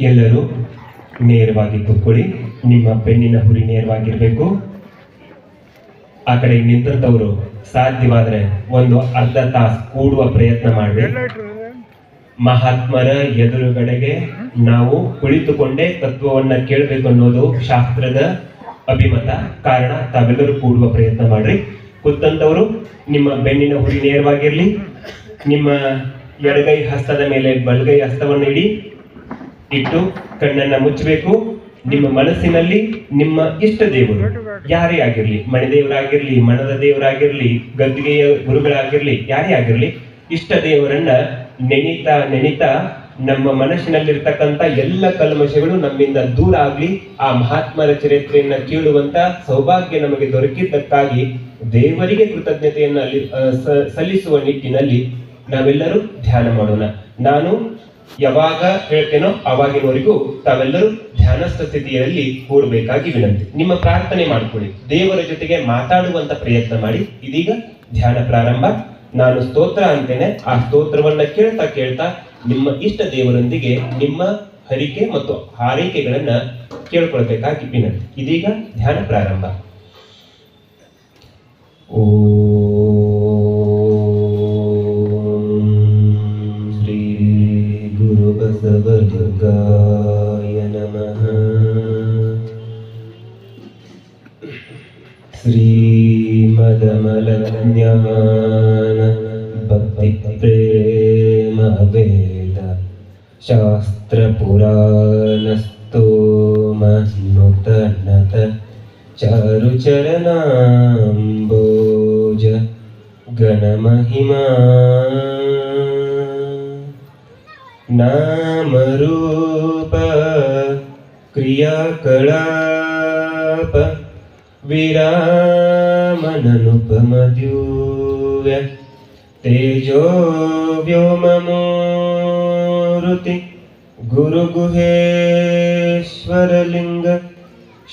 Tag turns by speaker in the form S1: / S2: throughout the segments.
S1: ಎಲ್ಲರೂ ನೇರವಾಗಿ ಕೂತ್ಕೊಳ್ಳಿ. ನಿಮ್ಮ ಬೆನ್ನಿನ ಹುರಿ ನೇರವಾಗಿರ್ಬೇಕು. ಆ ಕಡೆ ನಿಂತವರು ಸಾಧ್ಯವಾದರೆ ಒಂದು ಅರ್ಧ ತಾಸು ಕೂಡುವ ಪ್ರಯತ್ನ ಮಾಡಬೇಕು. ಮಹಾತ್ಮರ ಎದುರುಗಡೆಗೆ ನಾವು ಕುಳಿತುಕೊಂಡೇ ತತ್ವವನ್ನ ಕೇಳಬೇಕು ಅನ್ನೋದು ಶಾಸ್ತ್ರದ ಅಭಿಮತ. ಕಾರಣ ತಾವೆಲ್ಲರೂ ಕೂಡುವ ಪ್ರಯತ್ನ ಮಾಡ್ರಿ. ಕೂತಂತವರು ನಿಮ್ಮ ಬೆನ್ನಿನ ಹುರಿ ನೇರವಾಗಿರ್ಲಿ. ನಿಮ್ಮ ಎಡಗೈ ಹಸ್ತದ ಮೇಲೆ ಬಲಗೈ ಹಸ್ತವನ್ನು ಇಟ್ಟು ಕಣ್ಣನ್ನ ಮುಚ್ಚಬೇಕು. ನಿಮ್ಮ ಮನಸ್ಸಿನಲ್ಲಿ ನಿಮ್ಮ ಇಷ್ಟ ದೇವರು ಯಾರೇ ಆಗಿರ್ಲಿ, ಮನೆ ದೇವರಾಗಿರ್ಲಿ, ಮನದ ದೇವರಾಗಿರ್ಲಿ, ಗದ್ದಿಗೆಯ ಗುರುಗಳಾಗಿರ್ಲಿ, ಯಾರೇ ಆಗಿರ್ಲಿ, ಇಷ್ಟ ದೇವರನ್ನ ನೆನಿತಾ ನಮ್ಮ ಮನಸ್ಸಿನಲ್ಲಿರ್ತಕ್ಕಂಥ ಎಲ್ಲ ಕಲ್ಮಶಗಳು ನಮ್ಮಿಂದ ದೂರ ಆಗ್ಲಿ. ಆ ಮಹಾತ್ಮರ ಚರಿತ್ರೆಯನ್ನ ಕೇಳುವಂತ ಸೌಭಾಗ್ಯ ನಮಗೆ ದೊರಕಿದ್ದಕ್ಕಾಗಿ ದೇವರಿಗೆ ಕೃತಜ್ಞತೆಯನ್ನ ಸಲ್ಲಿಸುವ ನಿಟ್ಟಿನಲ್ಲಿ ನಾವೆಲ್ಲರೂ ಧ್ಯಾನ ಮಾಡೋಣ. ನಾನು ಯಾವಾಗ ಹೇಳ್ತೇನೋ ಅವಾಗಿನವರೆಗೂ ತಾವೆಲ್ಲರೂ ಧ್ಯಾನಸ್ಥ ಸ್ಥಿತಿಯಲ್ಲಿ ಕೂಡಬೇಕಾಗಿ ವಿನಂತಿ. ನಿಮ್ಮ ಪ್ರಾರ್ಥನೆ ಮಾಡಿಕೊಳ್ಳಿ, ದೇವರ ಜೊತೆಗೆ ಮಾತಾಡುವಂತ ಪ್ರಯತ್ನ ಮಾಡಿ. ಇದೀಗ ಧ್ಯಾನ ಪ್ರಾರಂಭ. ನಾನು ಸ್ತೋತ್ರ ಅಂತೇನೆ. ಆ ಸ್ತೋತ್ರವನ್ನ ಕೇಳ್ತಾ ನಿಮ್ಮ ಇಷ್ಟ ದೇವರೊಂದಿಗೆ ನಿಮ್ಮ ಹರಿಕೆ ಮತ್ತು ಹಾರೈಕೆಗಳನ್ನ ಕೇಳ್ಕೊಳ್ಬೇಕಾಗಿ ವಿನಂತಿ. ಇದೀಗ ಧ್ಯಾನ ಪ್ರಾರಂಭ. ಶ್ರೀ ಗುರು ಬಸವಲಿಂಗಾಯ ನಮಃ. ಶ್ರೀಮದಮಲ ಜ್ಞಾನ ಭಕ್ತಿ ಪ್ರೇಮ ವೇದ ಶಾಸ್ತ್ರ ಪುರಾಣ ಸ್ತೋಮ ನೂತನತ ಚಾರು ಚರಣಾಂಬೋಜ ಗಣ ಮಹಿಮಾ ನಾಮ ರೂಪ ಕ್ರಿಯಾಕಲಾಪ ವಿರಾಮನನುಪಮ ದಿವ್ಯ ತೇಜೋ ವ್ಯೋಮಮೂರ್ತಿ ಗುರು ಗುಹೇಶ್ವರ ಲಿಂಗ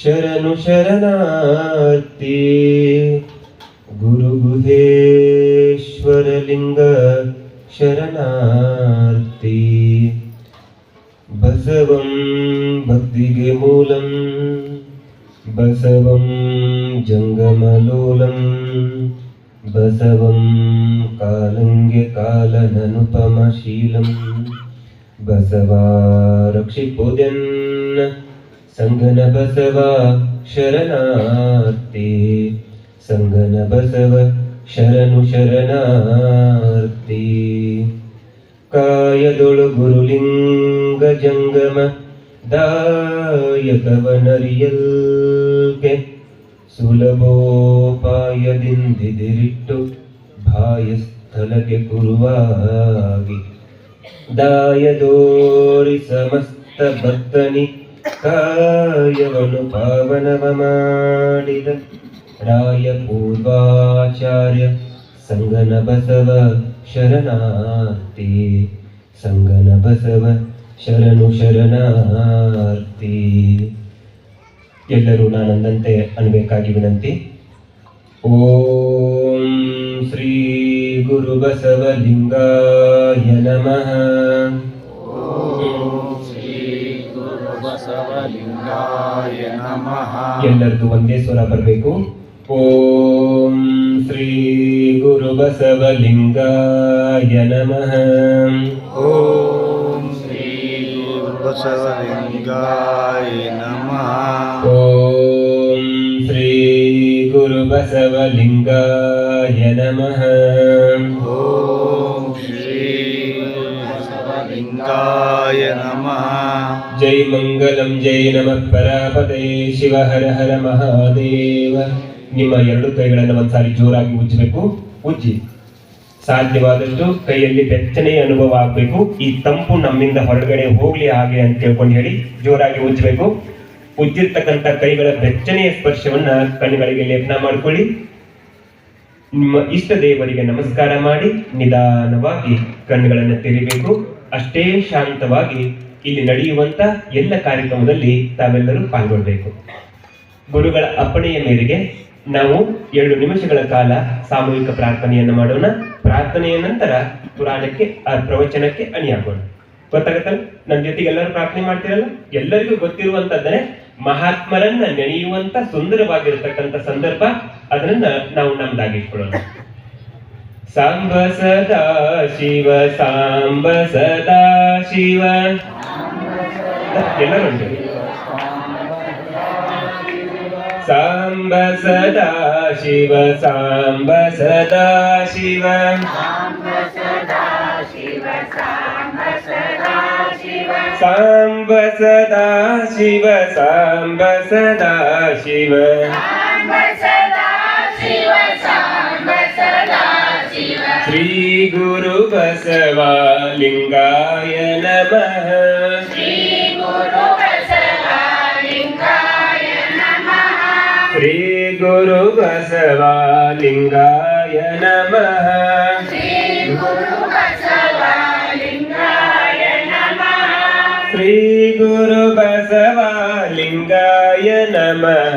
S1: ಶರಣು ಶರಣಾರ್ಥಿ. ಗುರು ಗುಹೇಶ್ವರ ಲಿಂಗ ಶರಣಾರ್ಥಿ. ಬಸವಂ ಭಕ್ತಿಗೆ ಮೂಲಂ ಬಸವಂ ಜಂಗಮಲೋಲಂ ಬಸವಂ ಕಾಲಂಗೆ ಕಾಲನನುಪಮಶೀಲಂ ಬಸವ ರಕ್ಷಿಪುದೆನ್ನ ಸಂಗನ ಬಸವ ಶರಣಾರ್ಥಿ. ಸಂಗನ ಬಸವ ಶರಣು ಶರಣಾರ್ಥಿ. ಕಾಯದೊಳು ಗುರುಲಿಂಗ ಜಂಗಮ ದಾಯಕವನರಿಯಲ್ಕೆ ಸುಲಭೋಪಾಯದಿಂದಿರಿಟ್ಟು ಭಾಯಸ್ಥಳಕ್ಕೆ ಕುರುವಾಗಿ ದಾಯದೋರಿ ಸಮಸ್ತ ಭಕ್ತನಿ ಕಾಯವನು ಪಾವನವ ಮಾಡಿದ ರಾಯ ಪೂರ್ವಾಚಾರ್ಯ ಸಂಗನ ಬಸವ ಶರಣಾರ್ಥಿ. ಸಂಗನ ಬಸವ ಶರಣು ಶರಣಾರ್ಥಿ. ಎಲ್ಲರೂ ನಾನಂದಂತೆ ಅನ್ಬೇಕಾಗಿ ವಿನಂತಿ. ಓಂ ಶ್ರೀ ಗುರು ಬಸವಲಿಂಗಾಯ ನಮಃ. ಎಲ್ಲರದು ಒಂದೇ ಸ್ವರ ಬರಬೇಕು. ಓಂ ಶ್ರೀ ಗುರು ಬಸವಲಿಂಗಾಯ ನಮಃ.
S2: ಓಂ ಶ್ರೀ ಗುರು ಬಸವಲಿಂಗಾಯ ನಮಃ.
S1: ಓಂ ಶ್ರೀ ಗುರು ಬಸವಲಿಂಗಾಯ ನಮಃ.
S2: ಓಂ ಶ್ರೀ ಗುರು ಬಸವಲಿಂಗಾಯ ನಮಃ.
S1: ಜೈ ಮಂಗಲಂ ಜೈ ನಮಃ ಪರಾಪತೆ ಶಿವ ಹರ ಹರ ಮಹಾದೇವ. ನಿಮ್ಮ ಎರಡು ಕೈಗಳನ್ನು ಒಂದ್ಸಾರಿ ಜೋರಾಗಿ ಉಜ್ಜಬೇಕು. ಉಜ್ಜಿ ಸಾಧ್ಯವಾದಷ್ಟು ಕೈಯಲ್ಲಿ ಬೆಚ್ಚನೆಯ ಅನುಭವ ಆಗಬೇಕು. ಈ ತಂಪು ನಮ್ಮಿಂದ ಹೊರಗಡೆ ಹೋಗ್ಲಿ ಹಾಗೆ ಅಂತ ತಿಳ್ಕೊಂಡು ಹೇಳಿ ಜೋರಾಗಿ ಉಜ್ಜಬೇಕು. ಉಜ್ಜಿರ್ತಕ್ಕಂಥ ಕೈಗಳ ಬೆಚ್ಚನೆಯ ಸ್ಪರ್ಶವನ್ನ ಕಣ್ಣುಗಳಿಗೆ ಲೇಪನ ಮಾಡಿಕೊಳ್ಳಿ. ನಿಮ್ಮ ಇಷ್ಟ ದೇವರಿಗೆ ನಮಸ್ಕಾರ ಮಾಡಿ ನಿಧಾನವಾಗಿ ಕಣ್ಣುಗಳನ್ನು ತೆರಿಬೇಕು. ಅಷ್ಟೇ ಶಾಂತವಾಗಿ ಇಲ್ಲಿ ನಡೆಯುವಂತ ಎಲ್ಲ ಕಾರ್ಯಕ್ರಮದಲ್ಲಿ ತಾವೆಲ್ಲರೂ ಪಾಲ್ಗೊಳ್ಬೇಕು. ಗುರುಗಳ ಅಪ್ಪಣೆಯ ಮೇರೆಗೆ ನಾವು 2 ನಿಮಿಷಗಳ ಕಾಲ ಸಾಮೂಹಿಕ ಪ್ರಾರ್ಥನೆಯನ್ನು ಮಾಡೋಣ. ಪ್ರಾರ್ಥನೆಯ ನಂತರ ಪುರಾಣಕ್ಕೆ ಪ್ರವಚನಕ್ಕೆ ಅಣಿಯಾಗೋಣ. ಗೊತ್ತಾಗತ್ತಲ್ಲ? ನನ್ನ ಜೊತೆಗೆ ಎಲ್ಲರೂ ಪ್ರಾರ್ಥನೆ ಮಾಡ್ತೀರಲ್ಲ, ಎಲ್ಲರಿಗೂ ಗೊತ್ತಿರುವಂತದ್ದನ್ನೇ ಮಹಾತ್ಮರನ್ನ ನೆನೆಯುವಂತ ಸುಂದರವಾಗಿರ್ತಕ್ಕಂಥ ಸಂದರ್ಭ, ಅದನ್ನ ನಾವು ನಮ್ದಾಗಿಟ್ಕೊಳ್ಳೋಣ. ಸಾಂಬ ಸದಾ ಶಿವ ಸಾಂಬ ಸದಾ ಶಿವ, ಎಲ್ಲರೂ ಉಂಟು. ಸಾಂಬ ಸದಾ ಶಿವ ಸಾಂಬ ಸದಾ ಶಿವ, ಸಾಂಬ ಸದಾ ಶಿವ ಸಾಂಬ ಸದಾ ಶಿವ, ಶ್ರೀ ಗುರು ಬಸವ ಲಿಂಗಾಯ ನಮಃ, ಶ್ರೀ ಗುರು ಬಸವ ಲಿಂಗಾಯ ನಮಃ, ಶ್ರೀ ಗುರು ಬಸವ ಲಿಂಗಾಯ ನಮಃ, ಶ್ರೀ ಗುರು ಬಸವ ಲಿಂಗಾಯ ನಮಃ, ಶ್ರೀ ಗುರು ಬಸವ ಲಿಂಗಾಯ ನಮಃ,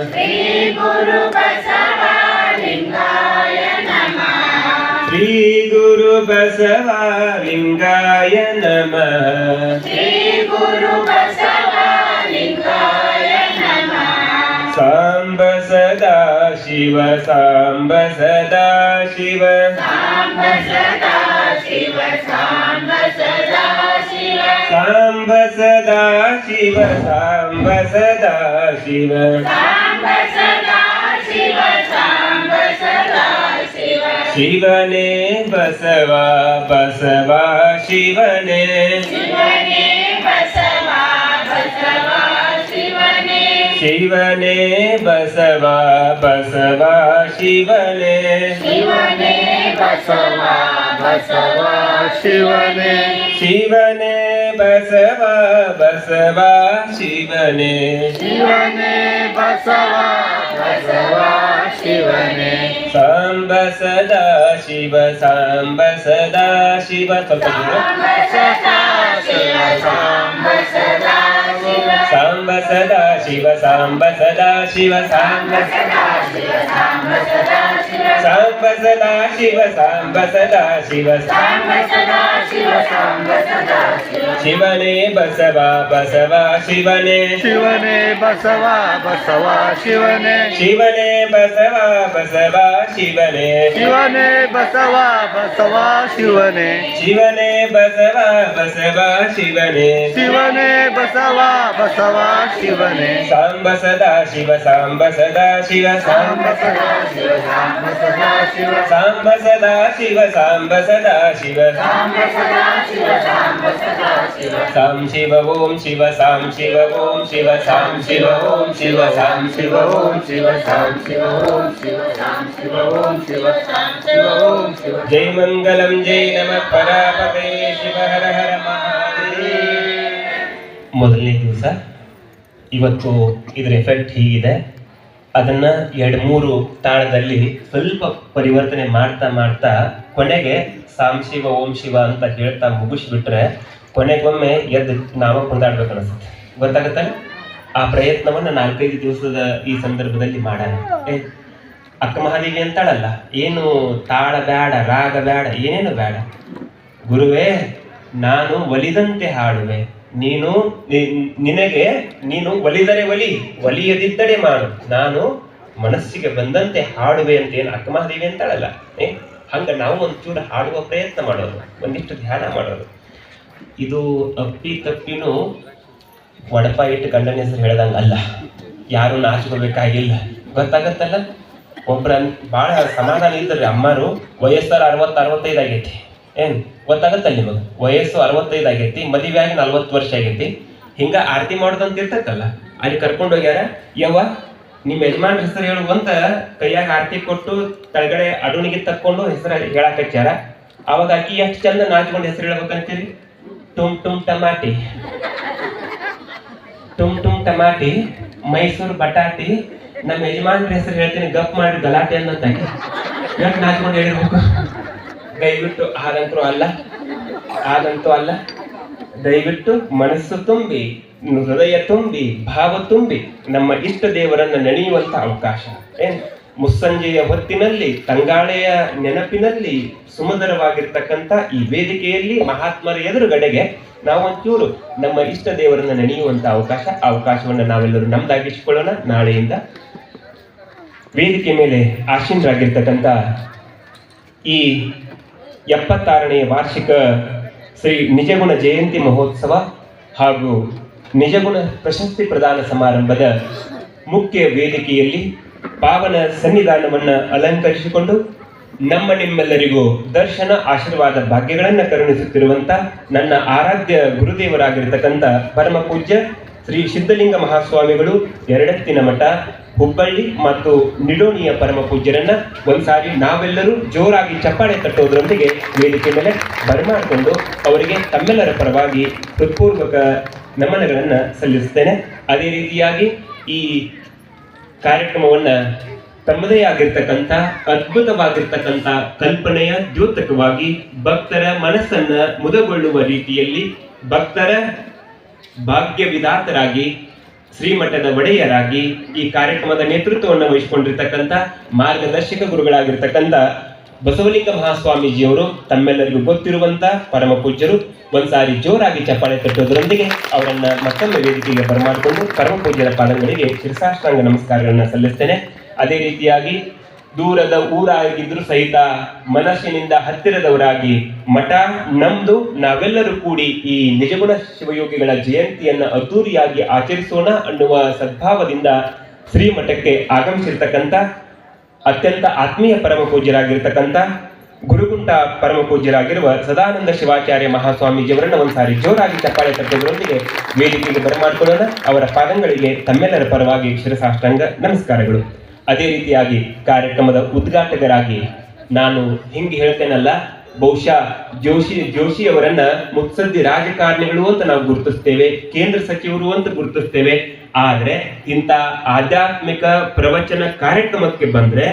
S1: ಶ್ರೀ ಗುರು ಬಸವ ಲಿಂಗಾಯ ನಮಃ, ಶ್ರೀ ಗುರು ಬಸವ ಲಿಂಗಾಯ ನಮಃ, ಶ್ರೀ ಗುರು ಬಸವ ಲಿಂಗಾಯ ನಮಃ. ಸಾಂಬ ಸದಾ ಶಿವ ಸಾಂಬ ಸದಾ ಶಿವ, ಸಾಂಬ ಸದಾ ಶಿವ ಸಾಂಬ ಸದಾ ಶಿವ, ಸಾಂಬ ಸದಾ ಶಿವ ಸಾಂಬ ಸದಾ ಶಿವ, ಸಾಂಬ ಸದಾ ಶಿವ ಸಾಂಬ ಸದಾ ಶಿವ, ಶಿವನೇ ಬಸವ ಬಸವ ಶಿವನೇ, ಶಿವನೇ ಬಸವ ಬಸವ ಶಿವನೇ, ಶಿವನೇ ಬಸವ ಬಸವ ಶಿವನೇ, ಶಿವನೇ ಬಸವ ಬಸವ ಶಿವನೇ, ಶಿವನೇ ಬಸವ ಬಸವ ಶಿವನೇ, ಶಿವನೇ ಬಸವ ಬಸವ ಶಿವನೇ. ಸಾಂಬ ಸದಾ ಶಿವ ಸಾಂಬ ಸದಾ ಶಿವ, ಸ್ವಲ್ಪ ಸಾಂಬ ಸದಾ ಶಿವ ಸಾಂಬ ಸದಾ ಶಿವ, ಸಾಂಬ ಸದಾ ಶಿವ ಸಾಂಬ ಸದಾ ಶಿವ, ಸಾಂಬ ಸದಾ ಶಿವ ಸಾಂಬ ಸದಾ ಶಿವ, ಸಾಂಬ ಸದಾ ಶಿವ ಸಾಂಬ ಸದಾ ಶಿವ, ಸಾಂಬ ಸದಾ ಶಿವ ಸಾಂಬ ಸದಾ ಶಿವ, ಶಿವನೇ ಬಸವ ಬಸವ ಶಿವನೇ, ಶಿವನೇ ಬಸವ ಬಸವ ಶಿವನೇ, ಶಿವನೇ ಬಸವ ಬಸವ ಶಿವನೇ, ಶಿವನೇ ಬಸವ ಬಸವ ಶಿವನೇ, ಶಿವನೇ ಬಸವ ಬಸವ ಶಿವನೇ, ಶಿವನೇ ಬಸವ ಬಸವ ಶಿವನೇ. ಸಾಂಬ ಸದಾ ಶಿವ ಸಾಂಬ ಸದಾ ಶಿವ, ಸಾಂಬ ಸದಾ ಶಿವ ಸಾಂಬ ಸದಾ ಶಿವ, ಸಾಂಬ ಸದಾ ಶಿವ ಸಾಂಬ ಸದಾ ಶಿವ, ಸಾಂಬ ಸದಾ ಶಿವ ಸಾಂಬ ಸದಾ ಶಿವ, ಸಾಂ ಶಿವ ಓಂ ಶಿವ ಸಾಂ ಶಿವ ಓಂ ಶಿವ, ಸಾಂ ಶಿವ ಓಂ ಶಿವ ಸಾಂ ಶಿವ ಓಂ ಶಿವ, ಸಾಂ ಶಿವ ಓಂ ಶಿವ ಸಾಂ ಶಿವ ಓಂ ಶಿವ, ಸಾಂ ಶಿವ ಓಂ ಶಿವ. ಜೈ ಮಂಗಲಂ ಜೈ ನಮಃ ಪರಾಪತೇ ಶಿವ ಹರ ಹರ ಮಹಾದೇವ. ಮೊದಲನೇ ದಿವಸ ಇವತ್ತು ಇದರ ಎಫೆಕ್ಟ್ ಹೀಗಿದೆ, ಅದನ್ನ 2-3 ತಾಳದಲ್ಲಿ ಸ್ವಲ್ಪ ಪರಿವರ್ತನೆ ಮಾಡ್ತಾ ಮಾಡ್ತಾ ಕೊನೆಗೆ ಸಾಂ ಶಿವ ಓಂ ಶಿವ ಅಂತ ಹೇಳ್ತಾ ಮುಗಿಸ್ಬಿಟ್ರೆ ಕೊನೆಗೊಮ್ಮೆ ಎದ್ದು ನಾವು ಕೊಂಡಾಡ್ಬೇಕು ಅನಿಸುತ್ತೆ. ಗೊತ್ತಾಗತ್ತಲ್ಲ? ಆ ಪ್ರಯತ್ನವನ್ನು 4-5 ದಿವಸದ ಈ ಸಂದರ್ಭದಲ್ಲಿ ಮಾಡೋಣ. ಅಕ್ಕ ಮಹಾದೇವಿ ಅಂತಾಳಲ್ಲ, ಏನು ತಾಳ ಬೇಡ, ರಾಗ ಬೇಡ, ಏನೇನು ಬೇಡ. ಗುರುವೇ, ನಾನು ಒಲಿದಂತೆ ಹಾಡುವೆ, ನೀನು ಒಲಿದರೆ ಒಲಿ, ಒಲಿಯದಿದ್ದಡೆ ಮಾಡು, ನಾನು ಮನಸ್ಸಿಗೆ ಬಂದಂತೆ ಹಾಡುವೆ ಅಂತ ಏನು ಅಕ್ಕ ಮಹಾದೇವಿ ಅಂತಾಳಲ್ಲ, ಹಂಗ ನಾವು ಒಂಚೂರು ಹಾಡುವ ಪ್ರಯತ್ನ ಮಾಡೋದು, ಒಂದಿಷ್ಟು ಧ್ಯಾನ ಮಾಡೋದು. ಇದು ಅಪ್ಪಿ ತಪ್ಪಿನೂ ಒಡಪ ಇಟ್ಟು ಗಂಡನ ಹೆಸರು ಹೇಳ್ದಂಗ ಅಲ್ಲ, ಯಾರು ನಾಚ್ಕೋಬೇಕಾಗಿಲ್ಲ. ಗೊತ್ತಾಗತ್ತಲ್ಲ? ಒಬ್ರ ಭಾಳ ಸಮಾಧಾನ ಇದ್ರಿ ಅಮ್ಮರು, ವಯಸ್ಸರ 60-65 ಆಗೈತಿ, ಏನ್ ಗೊತ್ತಾಗತ್ತಲ್ಲ ನಿಮಗೆ? ವಯಸ್ಸು 65 ಆಗೈತಿ, ಮದುವೆ ಆಗಿ 40 ವರ್ಷ ಆಗೈತಿ. ಹಿಂಗ ಆರತಿ ಮಾಡೋದಂತ ಇರ್ತೈತಲ್ಲ, ಅಲ್ಲಿ ಕರ್ಕೊಂಡು ಹೋಗ್ಯಾರ. ಯವ್ವ ನಿಮ್ಮ ಯಜಮಾನ್ ಹೆಸರು ಹೇಳುವಂತ ಕೈಯಾಗ ಆರತಿ ಕೊಟ್ಟು ಕೆಳಗಡೆ ಅಡುಣಿಗೆ ತಕ್ಕೊಂಡು ಹೆಸರು ಹೇಳಕ್ ಹಚ್ಚಾರ. ಅವಾಗ ಅಕ್ಕಿ ಎಷ್ಟು ಚಂದ ನಾಚ್ಕೊಂಡು ಹೆಸರು ಹೇಳ್ಬೇಕಂತೀರಿ? ಟುಮ್ ಟುಮ್ ಟಮಾಟಿ, ಟುಮ್ ಟುಮ್ ಟಮಾಟಿ, ಮೈಸೂರು ಬಟಾಟಿ. ನಮ್ಮ ಯಜಮಾನ್ರ ಹೆಸರು ಹೇಳ್ತೀನಿ, ಗಪ್ ಮಾಡಿ ಗಲಾಟೆ ಅನ್ನಂತ ಎಷ್ಟು ನಾಚ್ಕೊಂಡು ಹೇಳಿರ್ಬೇಕು. ದಯವಿಟ್ಟು ಹಾಗಂತೂ ಅಲ್ಲ, ದಯವಿಟ್ಟು ಮನಸ್ಸು ತುಂಬಿ, ಹೃದಯ ತುಂಬಿ, ಭಾವ ತುಂಬಿ ನಮ್ಮ ಇಷ್ಟ ದೇವರನ್ನ ನೆನೆಯುವಂತ ಅವಕಾಶ. ಮುಸ್ಸಂಜೆಯ ಹೊತ್ತಿನಲ್ಲಿ ತಂಗಾಳೆಯ ನೆನಪಿನಲ್ಲಿ ಸುಮಧುರವಾಗಿರ್ತಕ್ಕಂಥ ಈ ವೇದಿಕೆಯಲ್ಲಿ ಮಹಾತ್ಮರ ಎದುರುಗಡೆಗೆ ನಾವು ಒಂಚೂರು ನಮ್ಮ ಇಷ್ಟ ದೇವರನ್ನ ನೆನೆಯುವಂತ ಅವಕಾಶವನ್ನು ನಾವೆಲ್ಲರೂ ನಮ್ದಾಗಿಸಿಕೊಳ್ಳೋಣ. ನಾಳೆಯಿಂದ ವೇದಿಕೆ ಮೇಲೆ ಆಸೀನರಾಗಿರ್ತಕ್ಕಂಥ ಈ 76ನೇ ವಾರ್ಷಿಕ ಶ್ರೀ ನಿಜಗುಣ ಜಯಂತಿ ಮಹೋತ್ಸವ ಹಾಗೂ ನಿಜಗುಣ ಪ್ರಶಸ್ತಿ ಪ್ರದಾನ ಸಮಾರಂಭದ ಮುಖ್ಯ ವೇದಿಕೆಯಲ್ಲಿ ಪಾವನ ಸನ್ನಿಧಾನವನ್ನು ಅಲಂಕರಿಸಿಕೊಂಡು ನಿಮ್ಮೆಲ್ಲರಿಗೂ ದರ್ಶನ ಆಶೀರ್ವಾದ ಭಾಗ್ಯಗಳನ್ನು ಕರುಣಿಸುತ್ತಿರುವಂತ ನನ್ನ ಆರಾಧ್ಯ ಗುರುದೇವರಾಗಿರ್ತಕ್ಕಂಥ ಪರಮ ಪೂಜ್ಯ ಶ್ರೀ ಸಿದ್ಧಲಿಂಗ ಮಹಾಸ್ವಾಮಿಗಳು ಎರಡೆತ್ತಿನ ಮಠ ಹುಬ್ಬಳ್ಳಿ ಮತ್ತು ನಿಡೋಣಿಯ ಪರಮ ಪೂಜ್ಯರನ್ನ ಒಂದ್ಸಾರಿ ನಾವೆಲ್ಲರೂ ಜೋರಾಗಿ ಚಪ್ಪಾಳೆ ತಟ್ಟೋದ್ರೊಂದಿಗೆ ವೇದಿಕೆ ಮೇಲೆ ಬರಮಾಡಿಕೊಂಡು ಅವರಿಗೆ ತಮ್ಮೆಲ್ಲರ ಪರವಾಗಿ ಹೃತ್ಪೂರ್ವಕ ನಮನಗಳನ್ನು ಸಲ್ಲಿಸುತ್ತೇನೆ. ಅದೇ ರೀತಿಯಾಗಿ ಈ ಕಾರ್ಯಕ್ರಮವನ್ನ ತಮ್ಮದೇ ಆಗಿರ್ತಕ್ಕಂಥ ಅದ್ಭುತವಾಗಿರ್ತಕ್ಕಂಥ ಕಲ್ಪನೆಯ ದ್ಯೋತಕವಾಗಿ ಭಕ್ತರ ಮನಸ್ಸನ್ನ ಮುದಗೊಳ್ಳುವ ರೀತಿಯಲ್ಲಿ ಭಕ್ತರ ಭಾಗ್ಯ ವಿಧಾತರಾಗಿ ಶ್ರೀಮಠದ ಒಡೆಯರಾಗಿ ಈ ಕಾರ್ಯಕ್ರಮದ ನೇತೃತ್ವವನ್ನು ವಹಿಸಿಕೊಂಡಿರ್ತಕ್ಕಂಥ ಮಾರ್ಗದರ್ಶಕ ಗುರುಗಳಾಗಿರ್ತಕ್ಕಂಥ ಬಸವಲಿಂಗ ಮಹಾಸ್ವಾಮೀಜಿಯವರು ತಮ್ಮೆಲ್ಲರಿಗೂ ಗೊತ್ತಿರುವಂತ ಪರಮ ಪೂಜ್ಯರು. ಒಂದ್ಸಾರಿ ಜೋರಾಗಿ ಚಪ್ಪಾಳೆ ತಟ್ಟೋದ್ರೊಂದಿಗೆ ಅವರನ್ನ ಮತ್ತೊಮ್ಮೆ ವೇದಿಕೆಗೆ ಬರಮಾಡಿಕೊಂಡು ಪರಮ ಪೂಜ್ಯರ ಪಾದಗಳಿಗೆ ಶಿರಸಾಷ್ಟಾಂಗ ನಮಸ್ಕಾರಗಳನ್ನ ಸಲ್ಲಿಸ್ತೇನೆ. ಅದೇ ರೀತಿಯಾಗಿ ದೂರದ ಊರಾಗಿದ್ರು ಸಹಿತ ಮನಸ್ಸಿನಿಂದ ಹತ್ತಿರದವರಾಗಿ ಮಠ ನಮ್ದು, ನಾವೆಲ್ಲರೂ ಕೂಡಿ ಈ ನಿಜಗುಣ ಶಿವಯೋಗಿಗಳ ಜಯಂತಿಯನ್ನ ಅದ್ದೂರಿಯಾಗಿ ಆಚರಿಸೋಣ ಅನ್ನುವ ಸದ್ಭಾವದಿಂದ ಶ್ರೀಮಠಕ್ಕೆ ಆಗಮಿಸಿರ್ತಕ್ಕಂಥ ಅತ್ಯಂತ ಆತ್ಮೀಯ ಪರಮ ಪೂಜ್ಯರಾಗಿರ್ತಕ್ಕಂಥ ಗುರುಗುಂಟ ಪರಮ ಪೂಜ್ಯರಾಗಿರುವ ಸದಾನಂದ ಶಿವಾಚಾರ್ಯ ಮಹಾಸ್ವಾಮೀಜಿಯವರನ್ನ ಒಂದ್ಸಾರಿ ಜೋರಾಗಿ ಚಪ್ಪಾಳೆ ತಟ್ಟೋದ್ರೊಂದಿಗೆ ವೇದಿಕೆಗೆ ಬರಮಾಡಿಕೊಳ್ಳೋಣ. ಅವರ ಪಾದಗಳಿಗೆ ತಮ್ಮೆಲ್ಲರ ಪರವಾಗಿ ಶಿರಸಾಷ್ಟಾಂಗ ನಮಸ್ಕಾರಗಳು. ಅದೇ ರೀತಿಯಾಗಿ ಕಾರ್ಯಕ್ರಮದ ಉದ್ಘಾಟಕರಾಗಿ ನಾನು ಹಿಂಗೆ ಹೇಳ್ತೇನಲ್ಲ, ಬಹುಶಃ ಜೋಶಿ ಅವರನ್ನ ಮುತ್ಸದ್ದಿ ರಾಜಕಾರಣಿಗಳು ಅಂತ ನಾವು ಗುರುತಿಸ್ತೇವೆ, ಕೇಂದ್ರ ಸಚಿವರು ಅಂತ ಗುರುತಿಸ್ತೇವೆ. ಆದ್ರೆ ಇಂಥ ಆಧ್ಯಾತ್ಮಿಕ ಪ್ರವಚನ ಕಾರ್ಯಕ್ರಮಕ್ಕೆ ಬಂದ್ರೆ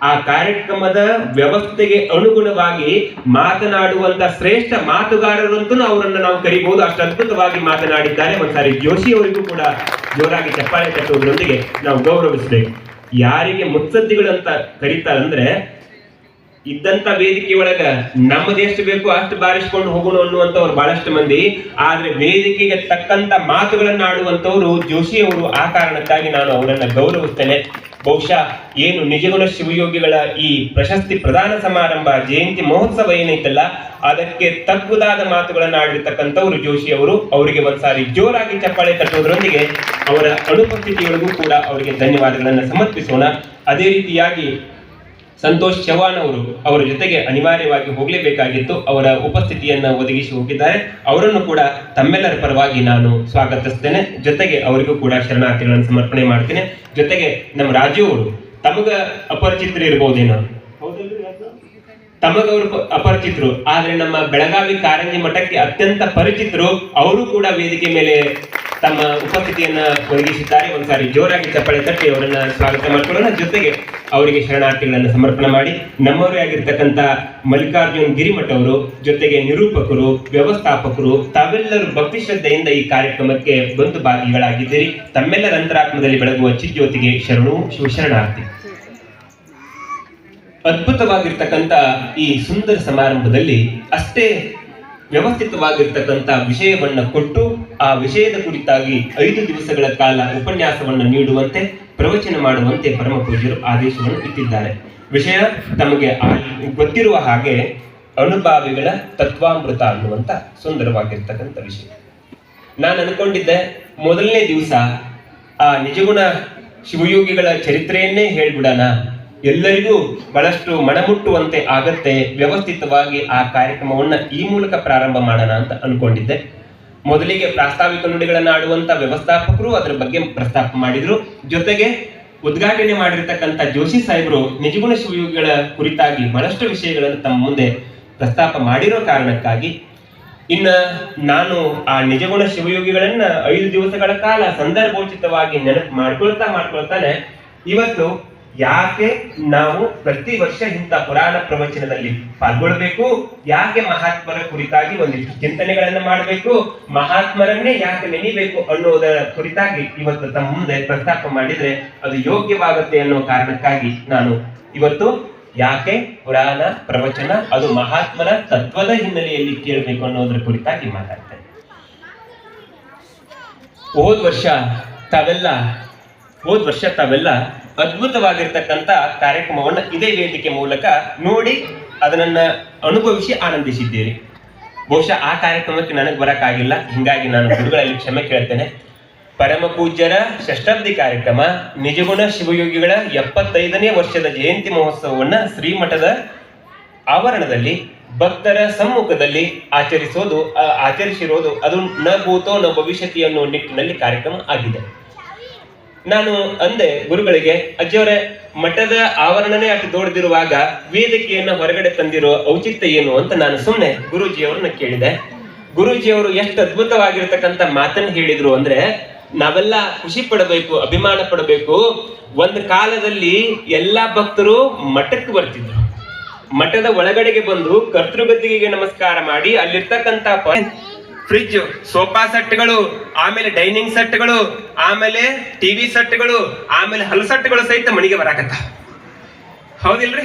S1: ಆ ಕಾರ್ಯಕ್ರಮದ ವ್ಯವಸ್ಥೆಗೆ ಅನುಗುಣವಾಗಿ ಮಾತನಾಡುವಂತ ಶ್ರೇಷ್ಠ ಮಾತುಗಾರರಂತೂ ಅವರನ್ನು ನಾವು ಕರಿಬಹುದು. ಅಷ್ಟು ಅದ್ಭುತವಾಗಿ ಮಾತನಾಡಿದ್ದಾರೆ. ಒಂದ್ಸಾರಿ ಜೋಶಿ ಅವರಿಗೂ ಕೂಡ ಜೋರಾಗಿ ಚಪ್ಪಾಳೆ ತಟ್ಟುವುದರೊಂದಿಗೆ ನಾವು ಗೌರವಿಸಬೇಕು. ಯಾರಿಗೆ ಮುತ್ಸದ್ದಿಗಳಂತ ಕರೀತಾರಂದ್ರೆ ಇದ್ದಂತ ವೇದಿಕೆ ಒಳಗ ನಮ್ಮದೆಷ್ಟು ಬೇಕು ಅಷ್ಟು ಬಾರಿಸ್ಕೊಂಡು ಹೋಗೋಣ ಅನ್ನುವಂಥವ್ರು ಬಹಳಷ್ಟು ಮಂದಿ. ಆದ್ರೆ ವೇದಿಕೆಗೆ ತಕ್ಕಂತ ಮಾತುಗಳನ್ನ ಆಡುವಂತವ್ರು ಜೋಶಿ ಅವರು. ಆ ಕಾರಣಕ್ಕಾಗಿ ನಾನು ಅವರನ್ನ ಗೌರವಿಸ್ತೇನೆ. ಬಹುಶಃ ಏನು ನಿಜಗುಣ ಶಿವಯೋಗಿಗಳ ಈ ಪ್ರಶಸ್ತಿ ಪ್ರದಾನ ಸಮಾರಂಭ ಜಯಂತಿ ಮಹೋತ್ಸವ ಏನೈತಲ್ಲ, ಅದಕ್ಕೆ ತಕ್ಕುದಾದ ಮಾತುಗಳನ್ನ ಆಡಿರ್ತಕ್ಕಂಥವ್ರು ಜೋಶಿ ಅವರು. ಅವರಿಗೆ ಒಂದ್ಸಾರಿ ಜೋರಾಗಿ ಚಪ್ಪಾಳೆ ತಟ್ಟುವುದರೊಂದಿಗೆ ಅವರ ಅನುಪಸ್ಥಿತಿಯೊಳಗೂ ಕೂಡ ಅವರಿಗೆ ಧನ್ಯವಾದಗಳನ್ನು ಸಮರ್ಪಿಸೋಣ. ಅದೇ ರೀತಿಯಾಗಿ ಸಂತೋಷ್ ಚವ್ಹಾಣ್ ಅವರು ಅವರ ಜೊತೆಗೆ ಅನಿವಾರ್ಯವಾಗಿ ಹೋಗಲೇಬೇಕಾಗಿತ್ತು, ಅವರ ಉಪಸ್ಥಿತಿಯನ್ನ ಒದಗಿಸಿ ಹೋಗಿದ್ದಾರೆ. ಅವರನ್ನು ಕೂಡ ತಮ್ಮೆಲ್ಲರ ಪರವಾಗಿ ನಾನು ಸ್ವಾಗತಿಸ್ತೇನೆ. ಜೊತೆಗೆ ಅವರಿಗೂ ಕೂಡ ಶರಣಾರ್ಥಿಗಳನ್ನು ಸಮರ್ಪಣೆ ಮಾಡ್ತೇನೆ. ಜೊತೆಗೆ ನಮ್ಮ ರಾಜು ಅವರು ತಮಗ ಅಪರಿಚಿತರು ಇರ್ಬೋದೇನೋ, ತಮಗವರು ಅಪರಿಚಿತರು, ಆದ್ರೆ ನಮ್ಮ ಬೆಳಗಾವಿ ಕಾರಂಜಿ ಮಠಕ್ಕೆ ಅತ್ಯಂತ ಪರಿಚಿತರು. ಅವರು ಕೂಡ ವೇದಿಕೆ ಮೇಲೆ ತಮ್ಮ ಉಪಸ್ಥಿತಿಯನ್ನ ಒದಗಿಸಿದ್ದಾರೆ. ಒಂದ್ಸಾರಿ ಜೋರಾಗಿ ಚಪ್ಪಾಳೆ ತಟ್ಟಿ ಅವರನ್ನ ಸ್ವಾಗತ ಮಾಡ್ಕೊಳ್ಳೋಣ. ಜೊತೆಗೆ ಅವರಿಗೆ ಶರಣಾರ್ಥಿಗಳನ್ನು ಸಮರ್ಪಣೆ ಮಾಡಿ ನಮ್ಮವರೇ ಆಗಿರ್ತಕ್ಕಂಥ ಮಲ್ಲಿಕಾರ್ಜುನ್ ಗಿರಿಮಠ ಅವರು, ಜೊತೆಗೆ ನಿರೂಪಕರು, ವ್ಯವಸ್ಥಾಪಕರು, ತಾವೆಲ್ಲರೂ ಭಕ್ತಿ ಶ್ರದ್ಧೆಯಿಂದ ಈ ಕಾರ್ಯಕ್ರಮಕ್ಕೆ ಬಂದು ಭಾಗಿಗಳಾಗಿದ್ದೀರಿ. ತಮ್ಮೆಲ್ಲರ ಅಂತರಾತ್ಮದಲ್ಲಿ ಬೆಳಗುವ ಚಿಜ್ಯೋತಿಗೆ ಶರಣು ಶಿವಶರಣಾರ್ಥಿ. ಅದ್ಭುತವಾಗಿರ್ತಕ್ಕಂಥ ಈ ಸುಂದರ ಸಮಾರಂಭದಲ್ಲಿ ಅಷ್ಟೇ ವ್ಯವಸ್ಥಿತವಾಗಿರ್ತಕ್ಕಂಥ ವಿಷಯವನ್ನ ಕೊಟ್ಟು ಆ ವಿಷಯದ ಕುರಿತಾಗಿ 5 ದಿವಸಗಳ ಕಾಲ ಉಪನ್ಯಾಸವನ್ನು ನೀಡುವಂತೆ, ಪ್ರವಚನ ಮಾಡುವಂತೆ ಪರಮ ಪೂಜ್ಯರು ಆದೇಶವನ್ನು ಇಟ್ಟಿದ್ದಾರೆ. ವಿಷಯ ತಮಗೆ ಗೊತ್ತಿರುವ ಹಾಗೆ ಅನುಭಾವಿಗಳ ತತ್ವಾಮೃತ ಅನ್ನುವಂತ ಸುಂದರವಾಗಿರ್ತಕ್ಕಂಥ ವಿಷಯ. ನಾನು ಅನ್ಕೊಂಡಿದ್ದೆ ಮೊದಲನೇ ದಿವಸ ಆ ನಿಜಗುಣ ಶಿವಯೋಗಿಗಳ ಚರಿತ್ರೆಯನ್ನೇ ಹೇಳ್ಬಿಡೋಣ, ಎಲ್ಲರಿಗೂ ಬಹಳಷ್ಟು ಮನಮುಟ್ಟುವಂತೆ ಆಗತ್ತೆ, ವ್ಯವಸ್ಥಿತವಾಗಿ ಆ ಕಾರ್ಯಕ್ರಮವನ್ನ ಈ ಮೂಲಕ ಪ್ರಾರಂಭ ಮಾಡೋಣ ಅಂತ ಅನ್ಕೊಂಡಿದ್ದೆ. ಮೊದಲಿಗೆ ಪ್ರಾಸ್ತಾವಿಕ ನುಡಿಗಳನ್ನು ಆಡುವಂತ ವ್ಯವಸ್ಥಾಪಕರು ಅದರ ಬಗ್ಗೆ ಪ್ರಸ್ತಾಪ ಮಾಡಿದ್ರು. ಜೊತೆಗೆ ಉದ್ಘಾಟನೆ ಮಾಡಿರ್ತಕ್ಕಂಥ ಜೋಶಿ ಸಾಹೇಬರು ನಿಜಗುಣ ಶಿವಯೋಗಿಗಳ ಕುರಿತಾಗಿ ಬಹಳಷ್ಟು ವಿಷಯಗಳನ್ನು ತಮ್ಮ ಮುಂದೆ ಪ್ರಸ್ತಾಪ ಮಾಡಿರೋ ಕಾರಣಕ್ಕಾಗಿ ಇನ್ನ ನಾನು ಆ ನಿಜಗುಣ ಶಿವಯೋಗಿಗಳನ್ನ 5 ದಿವಸಗಳ ಕಾಲ ಸಂದರ್ಭೋಚಿತವಾಗಿ ನೆನಪು ಮಾಡ್ಕೊಳ್ತಾನೆ ಇವತ್ತು ಯಾಕೆ ನಾವು ಪ್ರತಿ ವರ್ಷ ಇಂಥ ಪುರಾಣ ಪ್ರವಚನದಲ್ಲಿ ಪಾಲ್ಗೊಳ್ಬೇಕು, ಯಾಕೆ ಮಹಾತ್ಮರ ಕುರಿತಾಗಿ ಒಂದಿಷ್ಟು ಚಿಂತನೆಗಳನ್ನ ಮಾಡಬೇಕು, ಮಹಾತ್ಮರನ್ನೇ ಯಾಕೆ ನೆನಿಬೇಕು ಅನ್ನೋದರ ಕುರಿತಾಗಿ ಇವತ್ತು ತಮ್ಮ ಮುಂದೆ ಪ್ರಸ್ತಾಪ ಮಾಡಿದ್ರೆ ಅದು ಯೋಗ್ಯವಾಗುತ್ತೆ ಅನ್ನೋ ಕಾರಣಕ್ಕಾಗಿ ನಾನು ಇವತ್ತು ಯಾಕೆ ಪುರಾಣ ಪ್ರವಚನ ಅದು ಮಹಾತ್ಮರ ತತ್ವದ ಹಿನ್ನೆಲೆಯಲ್ಲಿ ಕೇಳಬೇಕು ಅನ್ನೋದ್ರ ಕುರಿತಾಗಿ ಮಾತಾಡ್ತೇನೆ. ಹೋದ ವರ್ಷ ತಾವೆಲ್ಲ ಅದ್ಭುತವಾಗಿರ್ತಕ್ಕಂಥ ಕಾರ್ಯಕ್ರಮವನ್ನು ಇದೇ ವೇದಿಕೆ ಮೂಲಕ ನೋಡಿ ಅದನ್ನ ಅನುಭವಿಸಿ ಆನಂದಿಸಿದ್ದೀರಿ. ಬಹುಶಃ ಆ ಕಾರ್ಯಕ್ರಮಕ್ಕೆ ನನಗೆ ಬರಕ್ಕಾಗಿಲ್ಲ, ಹಿಂಗಾಗಿ ನಾನು ಗುರುಗಳಲ್ಲಿ ಕ್ಷಮೆ ಕೇಳ್ತೇನೆ. ಪರಮ ಪೂಜ್ಯರ ಷಷ್ಠಾಬ್ದಿ ಕಾರ್ಯಕ್ರಮ ನಿಜಗುಣ ಶಿವಯೋಗಿಗಳ 75ನೇ ವರ್ಷದ ಜಯಂತಿ ಮಹೋತ್ಸವವನ್ನ ಶ್ರೀಮಠದ ಆವರಣದಲ್ಲಿ ಭಕ್ತರ ಸಮ್ಮುಖದಲ್ಲಿ ಆಚರಿಸಿರೋದು ಅದು ನ ಭೂತೋ ನ ಭವಿಷ್ಯತಿ ಅನ್ನೋ ನಿಟ್ಟಿನಲ್ಲಿ ಕಾರ್ಯಕ್ರಮ ಆಗಿದೆ. ನಾನು ಅಂದೆ ಗುರುಗಳಿಗೆ, ಅಜ್ಜಿಯವರೇ, ಮಠದ ಆವರಣನೇ ಅಷ್ಟು ದೊಡ್ಡದಿರುವಾಗ ವೇದಿಕೆಯನ್ನ ಹೊರಗಡೆ ತಂದಿರೋ ಔಚಿತ್ಯ ಏನು ಅಂತ ನಾನು ಸುಮ್ಮನೆ ಗುರೂಜಿಯವರನ್ನ ಕೇಳಿದೆ. ಗುರೂಜಿಯವರು ಎಷ್ಟು ಅದ್ಭುತವಾಗಿರ್ತಕ್ಕಂಥ ಮಾತನ್ನು ಹೇಳಿದ್ರು ಅಂದ್ರೆ, ನಾವೆಲ್ಲ ಖುಷಿ ಪಡಬೇಕು, ಅಭಿಮಾನ ಪಡಬೇಕು. ಒಂದು ಕಾಲದಲ್ಲಿ ಎಲ್ಲಾ ಭಕ್ತರು ಮಠಕ್ಕೆ ಬರ್ತಿದ್ರು, ಮಠದ ಒಳಗಡೆಗೆ ಬಂದು ಕರ್ತೃಗದ್ದಿಗೆ ನಮಸ್ಕಾರ ಮಾಡಿ ಅಲ್ಲಿರ್ತಕ್ಕಂಥ ಫ್ರಿಡ್ಜ್, ಸೋಫಾ ಸೆಟ್ಗಳು, ಆಮೇಲೆ ಡೈನಿಂಗ್ ಸೆಟ್ಗಳು, ಆಮೇಲೆ ಟಿವಿ ಸೆಟ್ಗಳು, ಆಮೇಲೆ ಹಲಸೆಟ್ಗಳು ಸಹಿತ ಮನೆಗೆ ಬರಾಕತ್ತ. ಹೌದಿಲ್ರಿ?